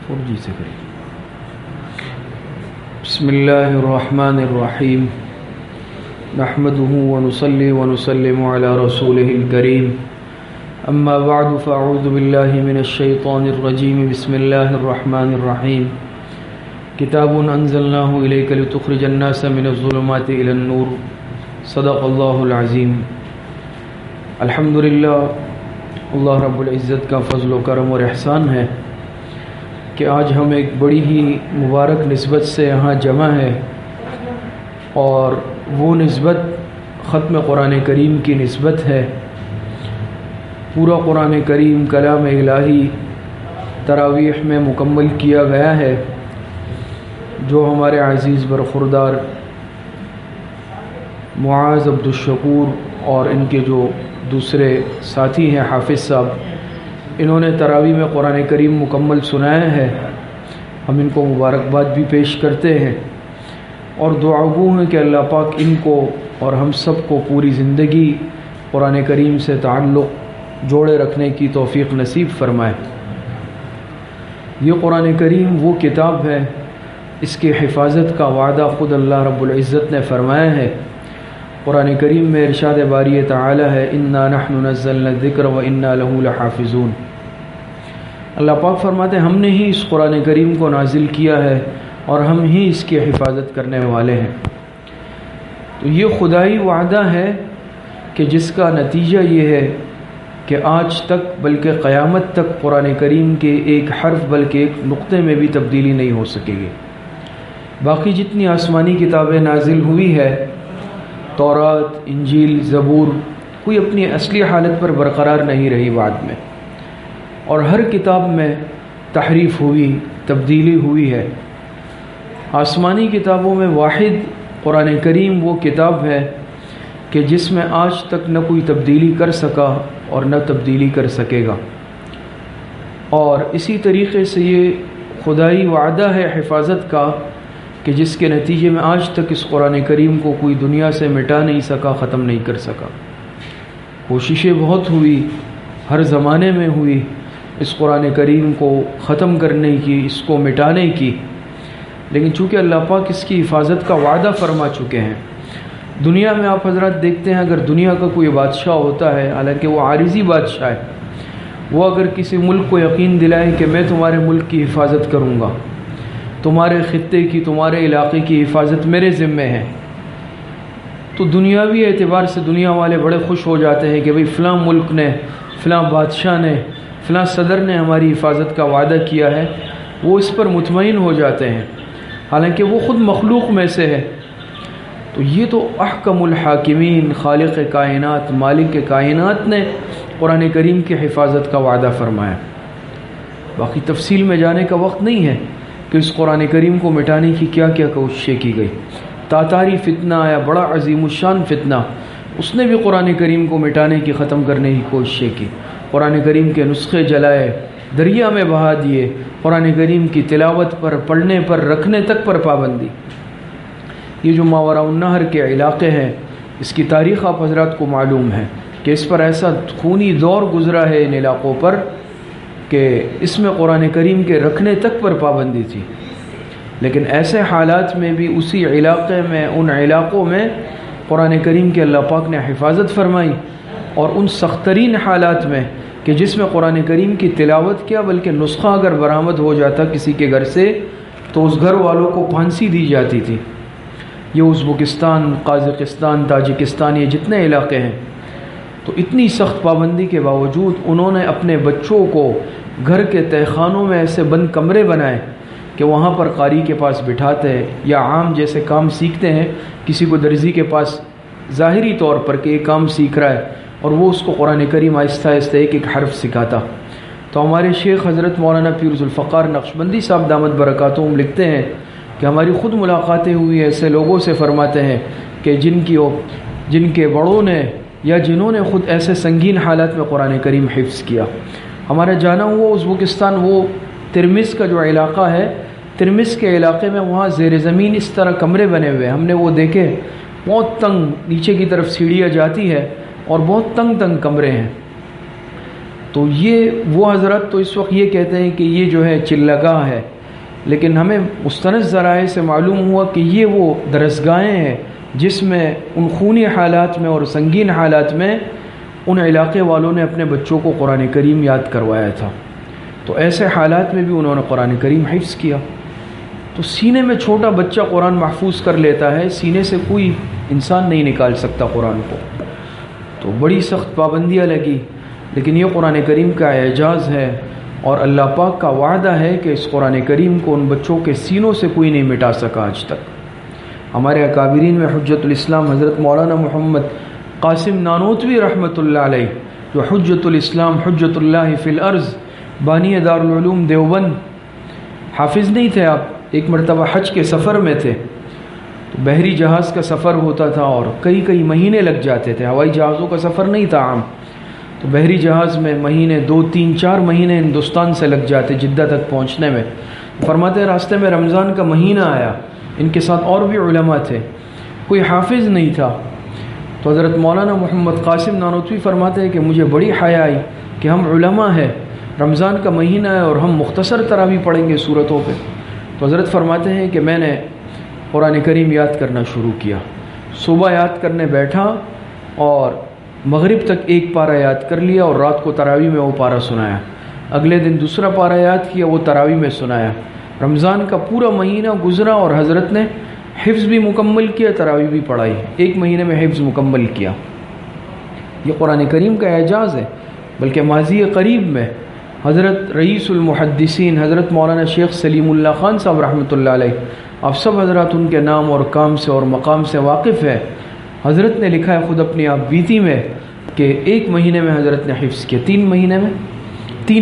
4G سے کریں. بسم اللہ الرحمن الرحیم نحمده ونصلي ونسلم على رسوله الكريم اما بعد فاعوذ باللہ من الشیطان الرجیم بسم اللہ الرحمن الرحیم کتاب انزلناه الیک لتخرج الناس من الظلمات الى النور صدق اللہ العظیم. الحمدللہ اللہ رب العزت کا فضل و کرم اور احسان ہے کہ آج ہم ایک بڑی ہی مبارک نسبت سے یہاں جمع ہے، اور وہ نسبت ختم قرآن کریم کی نسبت ہے. پورا قرآن کریم کلام الہی تراویح میں مکمل کیا گیا ہے، جو ہمارے عزیز برخوردار معاذ عبدالشکور اور ان کے جو دوسرے ساتھی ہیں حافظ صاحب، انہوں نے تراویح میں قرآن کریم مکمل سنایا ہے. ہم ان کو مبارکباد بھی پیش کرتے ہیں اور دعا گو ہیں کہ اللہ پاک ان کو اور ہم سب کو پوری زندگی قرآن کریم سے تعلق جوڑے رکھنے کی توفیق نصیب فرمائے. یہ قرآن کریم وہ کتاب ہے، اس کی حفاظت کا وعدہ خود اللہ رب العزت نے فرمایا ہے. قرآن کریم میں ارشاد باری تعالی ہے، انا نحن نزلنا الذکر وانا لہ لحافظون. اللہ پاک فرماتے ہیں ہم نے ہی اس قرآن کریم کو نازل کیا ہے اور ہم ہی اس کی حفاظت کرنے والے ہیں. تو یہ خدائی وعدہ ہے کہ جس کا نتیجہ یہ ہے کہ آج تک بلکہ قیامت تک قرآن کریم کے ایک حرف بلکہ ایک نقطے میں بھی تبدیلی نہیں ہو سکے گی. باقی جتنی آسمانی کتابیں نازل ہوئی ہے، تورات، انجیل، زبور، کوئی اپنی اصلی حالت پر برقرار نہیں رہی بعد میں، اور ہر کتاب میں تحریف ہوئی، تبدیلی ہوئی ہے. آسمانی کتابوں میں واحد قرآن کریم وہ کتاب ہے کہ جس میں آج تک نہ کوئی تبدیلی کر سکا اور نہ تبدیلی کر سکے گا. اور اسی طریقے سے یہ خدائی وعدہ ہے حفاظت کا کہ جس کے نتیجے میں آج تک اس قرآن کریم کو کوئی دنیا سے مٹا نہیں سکا، ختم نہیں کر سکا. کوششیں بہت ہوئی، ہر زمانے میں ہوئی اس قرآن کریم کو ختم کرنے کی، اس کو مٹانے کی، لیکن چونکہ اللہ پاک اس کی حفاظت کا وعدہ فرما چکے ہیں. دنیا میں آپ حضرات دیکھتے ہیں اگر دنیا کا کوئی بادشاہ ہوتا ہے، حالانکہ وہ عارضی بادشاہ ہے، وہ اگر کسی ملک کو یقین دلائے کہ میں تمہارے ملک کی حفاظت کروں گا، تمہارے خطے کی، تمہارے علاقے کی حفاظت میرے ذمے ہے، تو دنیاوی اعتبار سے دنیا والے بڑے خوش ہو جاتے ہیں کہ بھئی فلاں ملک نے، فلاں بادشاہ نے، فلاں صدر نے ہماری حفاظت کا وعدہ کیا ہے. وہ اس پر مطمئن ہو جاتے ہیں، حالانکہ وہ خود مخلوق میں سے ہے. تو یہ تو احکم الحاکمین، خالق کائنات، مالک کائنات نے قرآن کریم کی حفاظت کا وعدہ فرمایا. باقی تفصیل میں جانے کا وقت نہیں ہے کہ اس قرآن کریم کو مٹانے کی کیا کیا کوششیں کی گئی. تاتاری فتنہ آیا، بڑا عظیم الشان فتنہ، اس نے بھی قرآن کریم کو مٹانے کی، ختم کرنے کی کوششیں کی. قرآن کریم کے نسخے جلائے، دریا میں بہا دیے، قرآن کریم کی تلاوت پر، پڑھنے پر، رکھنے تک پر پابندی. یہ جو ماوراء النہر کے علاقے ہیں، اس کی تاریخ آپ حضرات کو معلوم ہے کہ اس پر ایسا خونی دور گزرا ہے ان علاقوں پر کہ اس میں قرآن کریم کے رکھنے تک پر پابندی تھی. لیکن ایسے حالات میں بھی اسی علاقے میں، ان علاقوں میں قرآن کریم کے اللہ پاک نے حفاظت فرمائی. اور ان سخت ترین حالات میں کہ جس میں قرآن کریم کی تلاوت کیا بلکہ نسخہ اگر برآمد ہو جاتا کسی کے گھر سے تو اس گھر والوں کو پھانسی دی جاتی تھی. یہ ازبکستان، قازقستان، تاجکستان، یہ جتنے علاقے ہیں، تو اتنی سخت پابندی کے باوجود انہوں نے اپنے بچوں کو گھر کے تہہ خانوں میں ایسے بند کمرے بنائے کہ وہاں پر قاری کے پاس بٹھاتے ہیں، یا عام جیسے کام سیکھتے ہیں کسی کو درزی کے پاس ظاہری طور پر کہ یہ کام سیکھ رہا ہے، اور وہ اس کو قرآن کریم آہستہ آہستہ ایک ایک حرف سکھاتا. تو ہمارے شیخ حضرت مولانا پیر ذوالفقار نقشبندی صاحب دامت برکاتہم لکھتے ہیں کہ ہماری خود ملاقاتیں ہوئی ایسے لوگوں سے، فرماتے ہیں کہ جن کے بڑوں نے یا جنہوں نے خود ایسے سنگین حالات میں قرآن کریم حفظ کیا. ہمارا جانا ہوا ازبکستان، وہ ترمز کا جو علاقہ ہے، ترمز کے علاقے میں وہاں زیر زمین اس طرح کمرے بنے ہوئے، ہم نے وہ دیکھے، بہت تنگ نیچے کی طرف سیڑھیاں جاتی ہے اور بہت تنگ کمرے ہیں. تو یہ وہ حضرت تو اس وقت یہ کہتے ہیں کہ یہ جو ہے چلگاہ ہے، لیکن ہمیں مستند ذرائع سے معلوم ہوا کہ یہ وہ درسگاہیں ہیں جس میں ان خونی حالات میں اور سنگین حالات میں ان علاقے والوں نے اپنے بچوں کو قرآن کریم یاد کروایا تھا۔ تو ایسے حالات میں بھی انہوں نے قرآن کریم حفظ کیا۔ تو سینے میں چھوٹا بچہ قرآن محفوظ کر لیتا ہے، سینے سے کوئی انسان نہیں نکال سکتا قرآن کو۔ تو بڑی سخت پابندیاں لگی، لیکن یہ قرآن کریم کا اعجاز ہے، اور اللہ پاک کا وعدہ ہے کہ اس قرآن کریم کو ان بچوں کے سینوں سے کوئی نہیں مٹا سکا آج تک۔ ہمارے اکابرین میں حجت الاسلام حضرت مولانا محمد قاسم نانوتوی رحمۃ اللہ علیہ، جو حجت الاسلام حجت اللہ فی الارض بانی دارالعلوم دیوبند، حافظ نہیں تھے آپ، ایک مرتبہ حج کے سفر میں تھے، تو بحری جہاز کا سفر ہوتا تھا اور کئی مہینے لگ جاتے تھے، ہوائی جہازوں کا سفر نہیں تھا عام، تو بحری جہاز میں مہینے 2 3 4 مہینے ہندوستان سے لگ جاتے جدہ تک پہنچنے میں۔ فرماتے ہیں راستے میں رمضان کا مہینہ آیا، ان کے ساتھ اور بھی علماء تھے، کوئی حافظ نہیں تھا، تو حضرت مولانا محمد قاسم نانوتوی فرماتے ہیں کہ مجھے بڑی حیا آئی کہ ہم علماء ہیں، رمضان کا مہینہ ہے اور ہم مختصر تراویح پڑھیں گے صورتوں پہ۔ تو حضرت فرماتے ہیں کہ میں نے قرآن کریم یاد کرنا شروع کیا، صبح یاد کرنے بیٹھا اور مغرب تک ایک پارہ یاد کر لیا، اور رات کو تراویح میں وہ پارہ سنایا، اگلے دن دوسرا پارہ یاد کیا، وہ تراویح میں سنایا۔ رمضان کا پورا مہینہ گزرا اور حضرت نے حفظ بھی مکمل کیا، تراویح بھی پڑھائی، 1 مہینے میں حفظ مکمل کیا۔ یہ قرآن کریم کا اعجاز ہے۔ بلکہ ماضی قریب میں حضرت رئیس المحدثین حضرت مولانا شیخ سلیم اللہ خان صاحب رحمۃ اللہ علیہ، آپ سب حضرات ان کے نام اور کام سے اور مقام سے واقف ہے، حضرت نے لکھا ہے خود اپنی آپ بیتی میں کہ 1 مہینے میں حضرت نے حفظ کیا، 3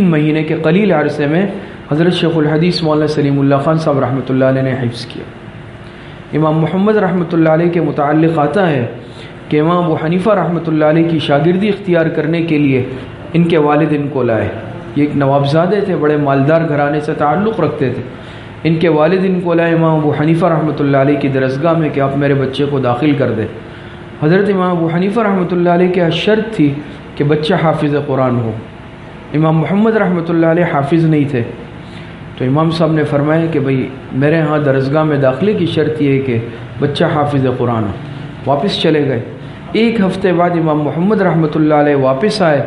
مہینے کے قلیل عرصے میں حضرت شیخ الحدیث مولانا سلیم اللہ خان صاحب رحمۃ اللہ علیہ نے حفظ کیا۔ امام محمد رحمۃ اللہ علیہ کے متعلق آتا ہے کہ امام ابو حنیفہ رحمۃ اللہ علیہ کی شاگردی اختیار کرنے کے لیے ان کے والد ان کو لائے۔ یہ ایک نوابزادے تھے، بڑے مالدار گھرانے سے تعلق رکھتے تھے، ان کے والد ان کو لائے امام ابو حنیفہ رحمۃ اللہ علیہ کی درسگاہ میں کہ آپ میرے بچے کو داخل کر دیں۔ حضرت امام ابو حنیفہ رحمۃ اللہ علیہ کی شرط تھی کہ بچہ حافظ قرآن ہو۔ امام محمد رحمۃ اللہ علیہ حافظ نہیں تھے، تو امام صاحب نے فرمایا کہ بھئی میرے ہاں درسگاہ میں داخلے کی شرط یہ ہے کہ بچہ حافظ قرآن ہو۔ واپس چلے گئے۔ 1 ہفتے بعد امام محمد رحمۃ اللہ علیہ واپس آئے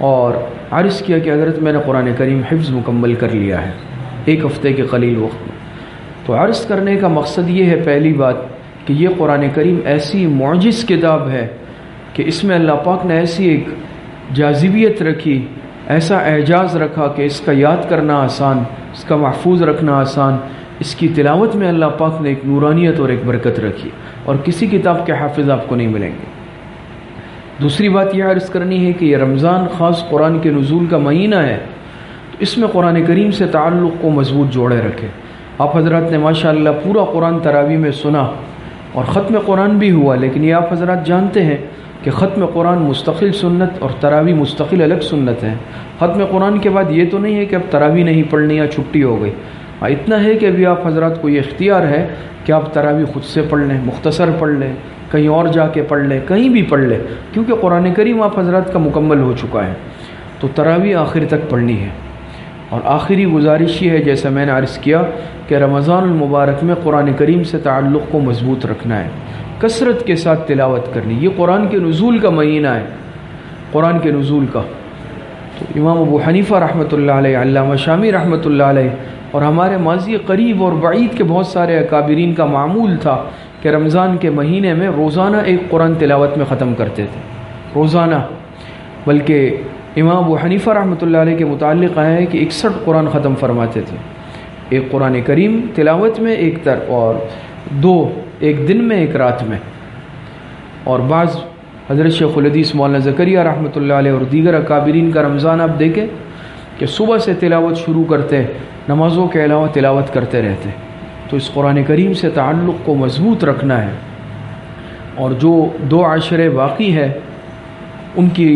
اور عرض کیا کہ حضرت میں نے قرآن کریم حفظ مکمل کر لیا ہے 1 ہفتے کے قلیل وقت میں۔ تو عرض کرنے کا مقصد یہ ہے پہلی بات کہ یہ قرآن کریم ایسی معجز کتاب ہے کہ اس میں اللہ پاک نے ایسی ایک جاذبیت رکھی، ایسا اعجاز رکھا کہ اس کا یاد کرنا آسان، اس کا محفوظ رکھنا آسان، اس کی تلاوت میں اللہ پاک نے ایک نورانیت اور ایک برکت رکھی، اور کسی کتاب کے حافظ آپ کو نہیں ملیں گے۔ دوسری بات یہ عرض کرنی ہے کہ یہ رمضان خاص قرآن کے نزول کا مہینہ ہے، تو اس میں قرآن کریم سے تعلق کو مضبوط جوڑے رکھے۔ آپ حضرات نے ماشاءاللہ پورا قرآن تراویح میں سنا اور ختم قرآن بھی ہوا، لیکن یہ آپ حضرات جانتے ہیں کہ ختم قرآن مستقل سنت اور تراویح مستقل الگ سنت ہے۔ ختم قرآن کے بعد یہ تو نہیں ہے کہ اب تراویح نہیں پڑھنی یا چھٹی ہو گئی، اتنا ہے کہ ابھی آپ حضرات کو یہ اختیار ہے کہ آپ تراویح خود سے پڑھ لیں، مختصر پڑھ لیں، کہیں اور جا کے پڑھ لیں، کہیں بھی پڑھ لیں، کیونکہ قرآن کریم آپ حضرات کا مکمل ہو چکا ہے۔ تو تراویح آخر تک پڑھنی ہے، اور آخری گزارش یہ ہے جیسا میں نے عرض کیا کہ رمضان المبارک میں قرآن کریم سے تعلق کو مضبوط رکھنا ہے، کثرت کے ساتھ تلاوت کرنی۔ یہ قرآن کے نزول کا مہینہ ہے، قرآن کے نزول کا۔ تو امام ابو حنیفہ رحمۃ اللہ علیہ، علامہ شامی رحمۃ اللہ علیہ، اور ہمارے ماضی قریب اور بعید کے بہت سارے اکابرین کا معمول تھا کہ رمضان کے مہینے میں روزانہ ایک قرآن تلاوت میں ختم کرتے تھے، روزانہ۔ بلکہ امام ابو حنیفہ رحمۃ اللہ علیہ کے متعلق آیا ہے کہ 61 قرآن ختم فرماتے تھے، ایک قرآن کریم تلاوت میں، ایک طرف، اور 2 ایک دن میں ایک رات میں۔ اور بعض حضرت شیخ الحدیث مولانا زکریا رحمۃ اللہ علیہ اور دیگر اکابرین کا رمضان آپ دیکھیں کہ صبح سے تلاوت شروع کرتے، نمازوں کے علاوہ تلاوت کرتے رہتے۔ تو اس قرآن کریم سے تعلق کو مضبوط رکھنا ہے، اور جو 2 عشرے باقی ہے ان کی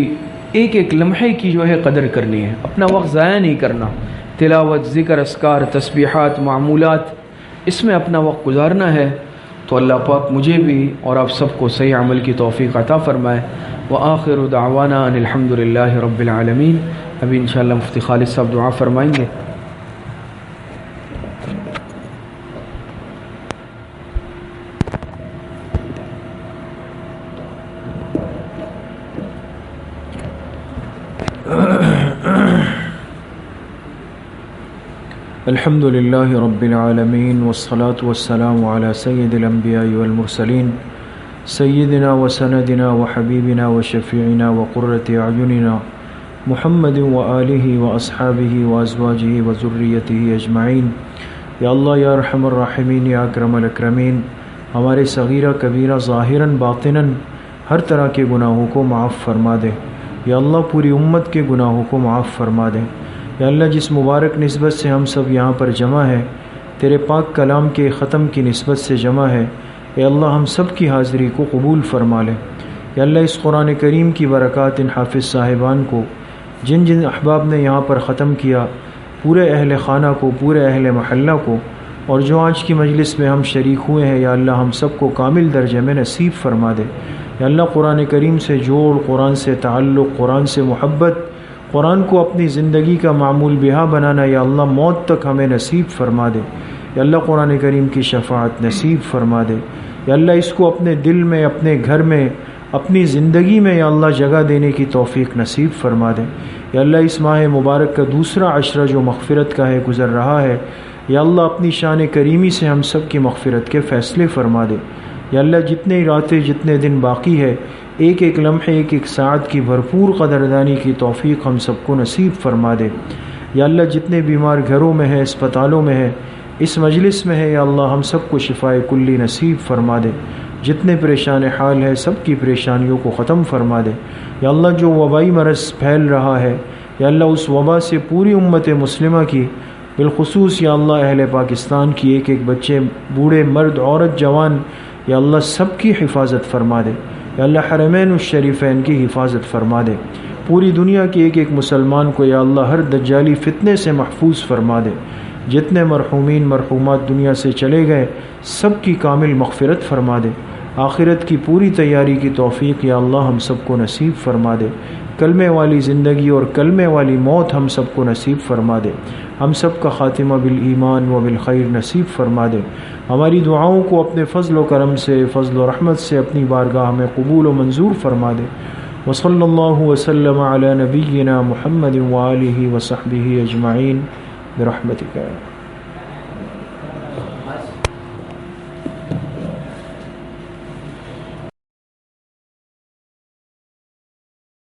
ایک ایک لمحے کی جو ہے قدر کرنی ہے، اپنا وقت ضائع نہیں کرنا، تلاوت، ذکر، اذکار، تسبیحات، معمولات، اس میں اپنا وقت گزارنا ہے۔ تو اللہ پاک مجھے بھی اور آپ سب کو صحیح عمل کی توفیق عطا فرمائے۔ وآخر دعوانا ان الحمد للہ رب العالمین۔ ابھی انشاءاللہ مفتی خالد صاحب دعا فرمائیں گے۔ الحمد للہ رب العالمین والصلاة والسلام علی سید الانبیاء والمرسلین سیدنا وسندنا وحبیبنا وشفیعنا وقرۃ اعیننا محمد وآلہ واصحابہ وازواجہ وذریتہ اجمعین۔ یا اللہ یا ارحم الراحمین یا اکرم الاکرمین، ہمارے صغیرہ کبیرہ ظاہراً باطناً ہر طرح کے گناہوں کو معاف فرما دے۔ یا اللہ پوری امت کے گناہوں کو معاف فرما دے۔ یا اللہ جس مبارک نسبت سے ہم سب یہاں پر جمع ہے، تیرے پاک کلام کے ختم کی نسبت سے جمع ہے، اے اللہ ہم سب کی حاضری کو قبول فرما لے۔ یا اللہ اس قرآن کریم کی برکات ان حافظ صاحبان کو، جن جن احباب نے یہاں پر ختم کیا، پورے اہل خانہ کو، پورے اہل محلہ کو، اور جو آج کی مجلس میں ہم شریک ہوئے ہیں، یا اللہ ہم سب کو کامل درجے میں نصیب فرما دے۔ یا اللہ قرآن کریم سے جوڑ، قرآن سے تعلق، قرآن سے محبت، قرآن کو اپنی زندگی کا معمول بہا بنانا، یا اللہ موت تک ہمیں نصیب فرما دے۔ یا اللہ قرآن کریم کی شفاعت نصیب فرما دے۔ یا اللہ اس کو اپنے دل میں، اپنے گھر میں، اپنی زندگی میں یا اللہ جگہ دینے کی توفیق نصیب فرما دے۔ یا اللہ اس ماہ مبارک کا دوسرا عشرہ جو مغفرت کا ہے گزر رہا ہے، یا اللہ اپنی شان کریمی سے ہم سب کی مغفرت کے فیصلے فرما دے۔ یا اللہ جتنے راتیں، جتنے دن باقی ہے، ایک ایک لمحے، ایک ایک ساعت کی بھرپور قدردانی کی توفیق ہم سب کو نصیب فرما دے۔ یا اللہ جتنے بیمار گھروں میں ہیں، اسپتالوں میں ہیں، اس مجلس میں ہے، یا اللہ ہم سب کو شفائے کلی نصیب فرما دے۔ جتنے پریشان حال ہے سب کی پریشانیوں کو ختم فرما دے۔ یا اللہ جو وبائی مرض پھیل رہا ہے، یا اللہ اس وبا سے پوری امت مسلمہ کی، بالخصوص یا اللہ اہل پاکستان کی ایک ایک بچے، بوڑھے، مرد، عورت، جوان، یا اللہ سب کی حفاظت فرما دے۔ یا اللہ حرمین الشریفین کی حفاظت فرما دے۔ پوری دنیا کے ایک ایک مسلمان کو یا اللہ ہر دجالی فتنے سے محفوظ فرما دے۔ جتنے مرحومین مرحومات دنیا سے چلے گئے سب کی کامل مغفرت فرما دے۔ آخرت کی پوری تیاری کی توفیق یا اللہ ہم سب کو نصیب فرما دے۔ کلمے والی زندگی اور کلمے والی موت ہم سب کو نصیب فرما دے۔ ہم سب کا خاتمہ بالایمان و بالخیر نصیب فرما دے۔ ہماری دعاؤں کو اپنے فضل و کرم سے، فضل و رحمت سے اپنی بارگاہ میں قبول و منظور فرما دے۔ وصلی اللہ وسلم علی نبینا محمد وآلہ وصحبہ اجمعین برحمتک۔